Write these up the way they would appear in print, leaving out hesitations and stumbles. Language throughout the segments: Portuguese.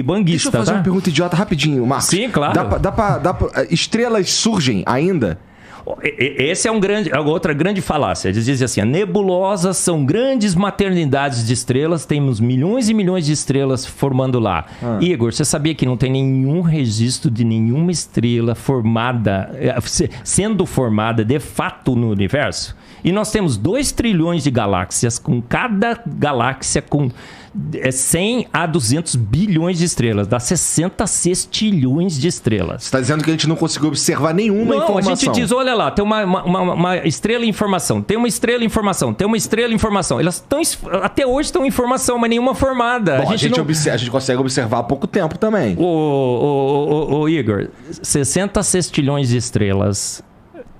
Banguista. Deixa eu fazer uma pergunta idiota rapidinho, Marcos. Sim, claro. Estrelas surgem ainda? Esse é outra grande falácia. Eles dizem assim, nebulosas são grandes maternidades de estrelas, temos milhões e milhões de estrelas formando lá. Igor, você sabia que não tem nenhum registro de nenhuma estrela sendo formada de fato no universo? E nós temos 2 trilhões de galáxias, com cada galáxia com 100 a 200 bilhões de estrelas. Dá 60 sextilhões de estrelas. Você está dizendo que a gente não conseguiu observar nenhuma informação. A gente diz, olha lá, tem uma estrela em formação, tem uma estrela em formação, tem uma estrela em formação. Elas até hoje estão em formação, mas nenhuma formada. Bom, a gente consegue observar há pouco tempo também. Ô Igor, 60 sextilhões de estrelas...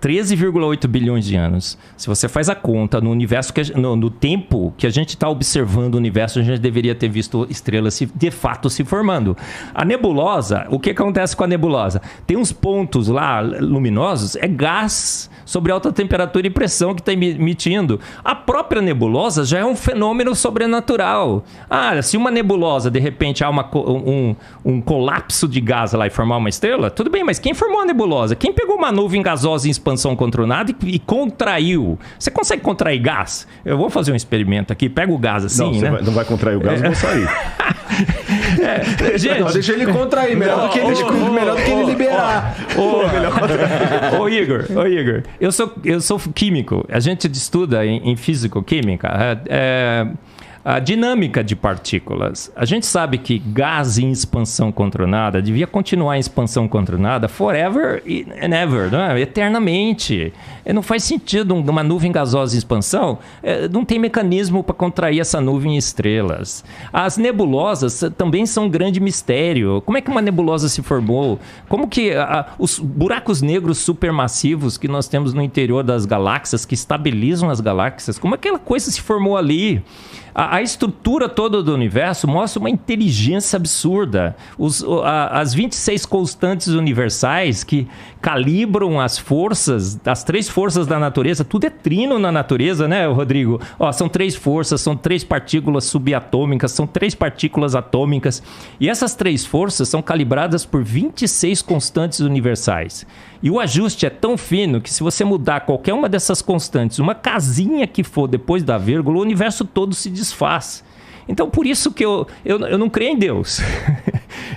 13,8 bilhões de anos. Se você faz a conta no universo, no tempo que a gente está observando o universo, a gente deveria ter visto estrelas de fato se formando. A nebulosa, o que acontece com a nebulosa? Tem uns pontos lá luminosos, é gás sobre alta temperatura e pressão que está emitindo. A própria nebulosa já é um fenômeno sobrenatural. Se uma nebulosa, de repente, há um colapso de gás lá e formar uma estrela, tudo bem, mas quem formou a nebulosa? Quem pegou uma nuvem gasosa em expansão controlada e contraiu? Você consegue contrair gás? Eu vou fazer um experimento aqui, pega o gás assim, não, não vai contrair o gás, eu vou sair. Gente, deixa ele contrair, melhor do que ele liberar. Ô Igor, eu sou químico. A gente estuda em físico-química a dinâmica de partículas. A gente sabe que gás em expansão controlada devia continuar em expansão controlada forever and ever, não é? Eternamente. Não faz sentido uma nuvem gasosa em expansão, não tem mecanismo para contrair essa nuvem em estrelas. As nebulosas também são um grande mistério. Como é que uma nebulosa se formou? Como que os buracos negros supermassivos que nós temos no interior das galáxias, que estabilizam as galáxias, como aquela coisa se formou ali? A estrutura toda do universo mostra uma inteligência absurda. As 26 constantes universais que calibram as forças, as 3 forças da natureza, tudo é trino na natureza, né, Rodrigo? São 3 forças, são 3 partículas subatômicas, são 3 partículas atômicas. E essas 3 forças são calibradas por 26 constantes universais. E o ajuste é tão fino que se você mudar qualquer uma dessas constantes, uma casinha que for depois da vírgula, o universo todo se desfaz. Então, por isso que eu não creio em Deus.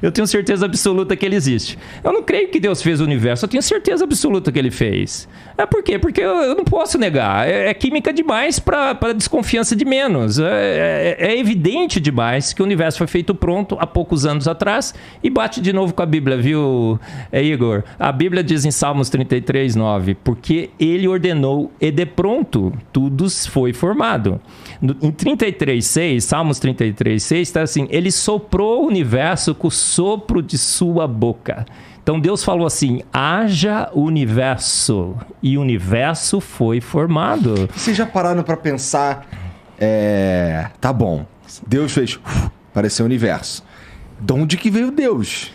Eu tenho certeza absoluta que ele existe. Eu não creio que Deus fez o universo, eu tenho certeza absoluta que ele fez. Por quê? Porque eu não posso negar. É química demais para desconfiança de menos. É evidente demais que o universo foi feito pronto há poucos anos atrás e bate de novo com a Bíblia, viu, Igor? A Bíblia diz em Salmos 33:9, porque ele ordenou e de pronto tudo foi formado. Em 33:6, Salmos 33:6 está assim, ele soprou o universo com o sopro de sua boca. Então Deus falou assim, haja universo, e o universo foi formado. Vocês já pararam para pensar, tá bom, Deus fez, apareceu o universo. De onde que veio Deus?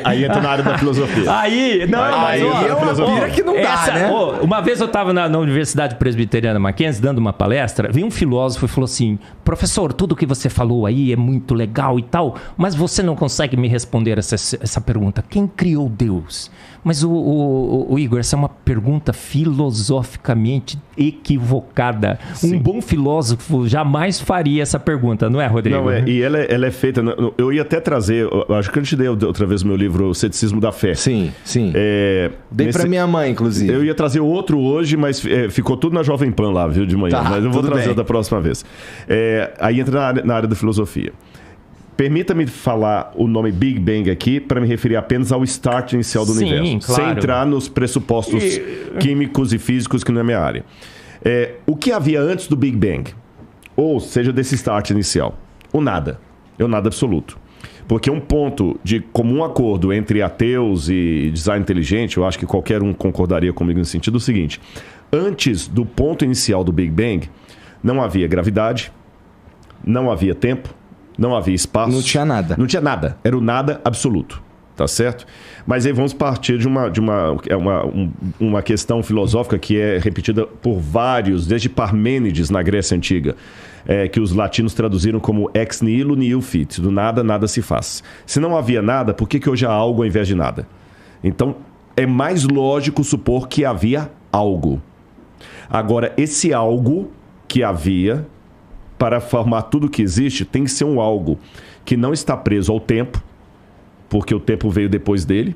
Aí entra na área da filosofia. Aí é uma que não dá, né? Uma vez eu estava na Universidade Presbiteriana Mackenzie dando uma palestra, veio um filósofo e falou assim, professor, tudo que você falou aí é muito legal e tal, mas você não consegue me responder essa pergunta. Quem criou Deus? Mas o Igor, essa é uma pergunta filosoficamente equivocada. Sim. Um bom filósofo jamais faria essa pergunta, não é, Rodrigo? Não, e ela é feita... Eu ia até trazer... Acho que eu te dei outra vez o meu livro, O Ceticismo da Fé. Sim. Dei pra minha mãe, inclusive. Eu ia trazer outro hoje, mas ficou tudo na Jovem Pan lá, viu, de manhã. Tá, mas eu vou trazer da próxima vez. Aí entra na área da filosofia. Permita-me falar o nome Big Bang aqui para me referir apenas ao start inicial do universo. Claro. Sem entrar nos pressupostos químicos e físicos que não é minha área. O que havia antes do Big Bang? Ou seja, desse start inicial? O nada. É o nada absoluto. Porque um ponto de comum acordo entre ateus e design inteligente, eu acho que qualquer um concordaria comigo nesse sentido, é o seguinte. Antes do ponto inicial do Big Bang, não havia gravidade, não havia tempo, não havia espaço. Não tinha nada. Não tinha nada. Era o nada absoluto. tá certo? Mas aí vamos partir de uma questão filosófica que é repetida por vários, desde Parmênides na Grécia Antiga, que os latinos traduziram como ex nihilo nihil fit, do nada, nada se faz. Se não havia nada, por que hoje há algo ao invés de nada? Então, é mais lógico supor que havia algo. Agora, esse algo que havia, para formar tudo que existe, tem que ser um algo que não está preso ao tempo, porque o tempo veio depois dele.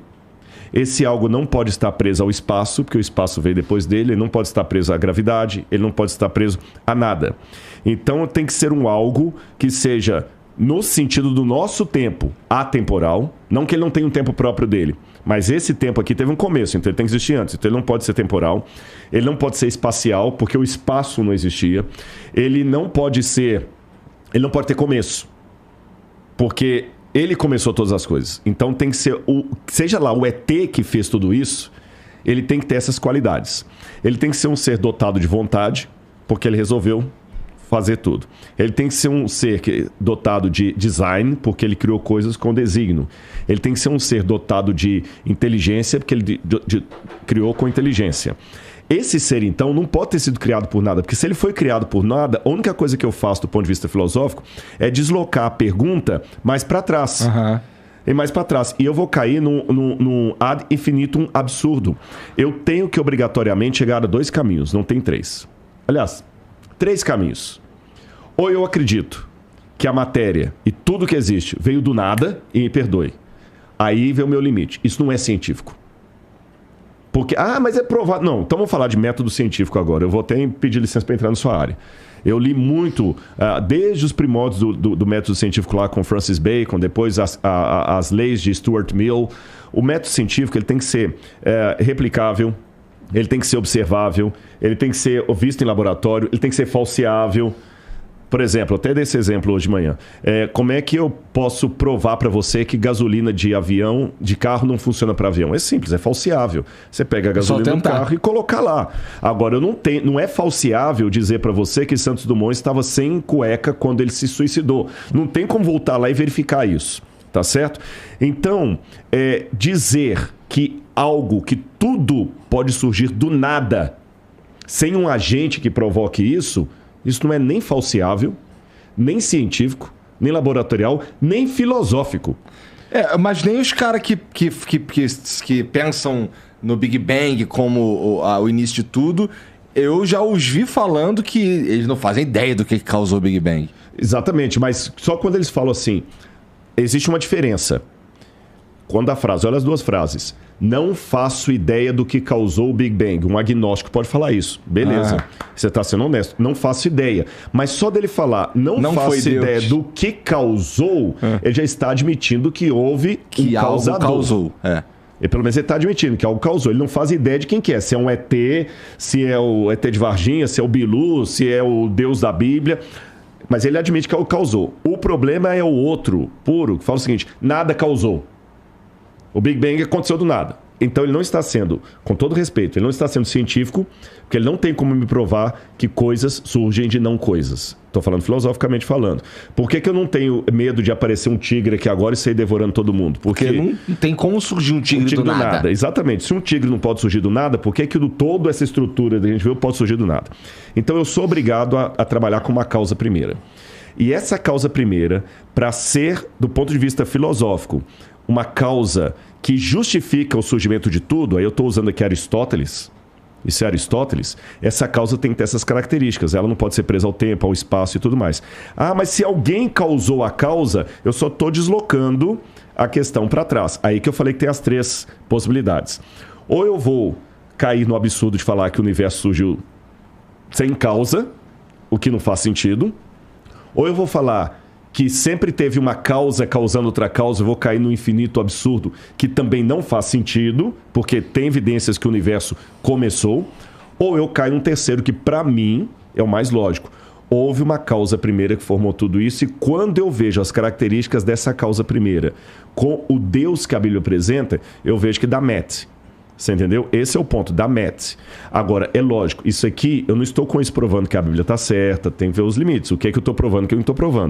Esse algo não pode estar preso ao espaço, porque o espaço veio depois dele. Ele não pode estar preso à gravidade, ele não pode estar preso a nada. Então, tem que ser um algo que seja, no sentido do nosso tempo, atemporal. Não que ele não tenha um tempo próprio dele, mas esse tempo aqui teve um começo, então ele tem que existir antes. Então ele não pode ser temporal, ele não pode ser espacial, porque o espaço não existia. Ele não pode ter começo, porque ele começou todas as coisas. Então tem que ser, seja lá o ET que fez tudo isso, ele tem que ter essas qualidades. Ele tem que ser um ser dotado de vontade, porque ele resolveu fazer tudo. Ele tem que ser um ser dotado de design, porque ele criou coisas com desígnio. Ele tem que ser um ser dotado de inteligência, porque ele criou com inteligência. Esse ser, então, não pode ter sido criado por nada, porque se ele foi criado por nada, a única coisa que eu faço do ponto de vista filosófico é deslocar a pergunta mais para trás. Uhum. E mais para trás. E eu vou cair num ad infinitum absurdo. Eu tenho que obrigatoriamente chegar a 2 caminhos, não tem 3. Aliás, 3 caminhos. Ou eu acredito que a matéria e tudo que existe veio do nada, e me perdoe. Aí vem o meu limite. Isso não é científico. Porque, mas é provado. Não, então vamos falar de método científico agora. Eu vou até pedir licença para entrar na sua área. Eu li muito, desde os primórdios do método científico lá com Francis Bacon, depois as leis de Stuart Mill. O método científico ele tem que ser replicável, ele tem que ser observável, ele tem que ser visto em laboratório, ele tem que ser falseável. Por exemplo, até desse exemplo hoje de manhã. Como é que eu posso provar para você que gasolina de carro não funciona para avião? É simples, é falseável. Você pega a gasolina do carro e colocar lá. Agora, não é falseável dizer para você que Santos Dumont estava sem cueca quando ele se suicidou. Não tem como voltar lá e verificar isso. Tá certo? Então, dizer que que tudo pode surgir do nada, sem um agente que provoque isso não é nem falseável, nem científico, nem laboratorial, nem filosófico. Mas nem os caras que pensam no Big Bang como o início de tudo, eu já os vi falando que eles não fazem ideia do que causou o Big Bang. Exatamente, mas só quando eles falam assim, existe uma diferença. Quando a frase, olha as 2 frases. Não faço ideia do que causou o Big Bang. Um agnóstico pode falar isso. Beleza. Você está sendo honesto. Não faço ideia. Mas só dele falar não faço ideia do que causou, ele já está admitindo que houve que um causador. Algo causou. E pelo menos ele está admitindo que algo causou. Ele não faz ideia de quem que é. Se é um ET, se é o ET de Varginha, se é o Bilu, se é o Deus da Bíblia. Mas ele admite que algo causou. O problema é o outro, puro, que fala o seguinte, nada causou. O Big Bang aconteceu do nada. Então ele não está sendo, com todo respeito, ele não está sendo científico, porque ele não tem como me provar que coisas surgem de não coisas. Estou falando filosoficamente falando. Por que eu não tenho medo de aparecer um tigre aqui agora e sair devorando todo mundo? Porque não tem como surgir um tigre do nada. Exatamente. Se um tigre não pode surgir do nada, por que toda essa estrutura que a gente viu pode surgir do nada? Então eu sou obrigado a trabalhar com uma causa primeira. E essa causa primeira, para ser, do ponto de vista filosófico, uma causa que justifica o surgimento de tudo, aí eu estou usando aqui Aristóteles, isso é Aristóteles, essa causa tem que ter essas características, ela não pode ser presa ao tempo, ao espaço e tudo mais. Mas se alguém causou a causa, eu só estou deslocando a questão para trás. Aí que eu falei que tem as 3 possibilidades. Ou eu vou cair no absurdo de falar que o universo surgiu sem causa, o que não faz sentido, ou eu vou falar que sempre teve uma causa causando outra causa, eu vou cair no infinito absurdo, que também não faz sentido, porque tem evidências que o universo começou, ou eu caio num terceiro, que para mim é o mais lógico. Houve uma causa primeira que formou tudo isso, e quando eu vejo as características dessa causa primeira com o Deus que a Bíblia apresenta, eu vejo que dá match. Você entendeu? Esse é o ponto, da match. Agora, é lógico, isso aqui, eu não estou com isso provando que a Bíblia está certa, tem que ver os limites. O que é que eu estou provando, o que eu não estou provando.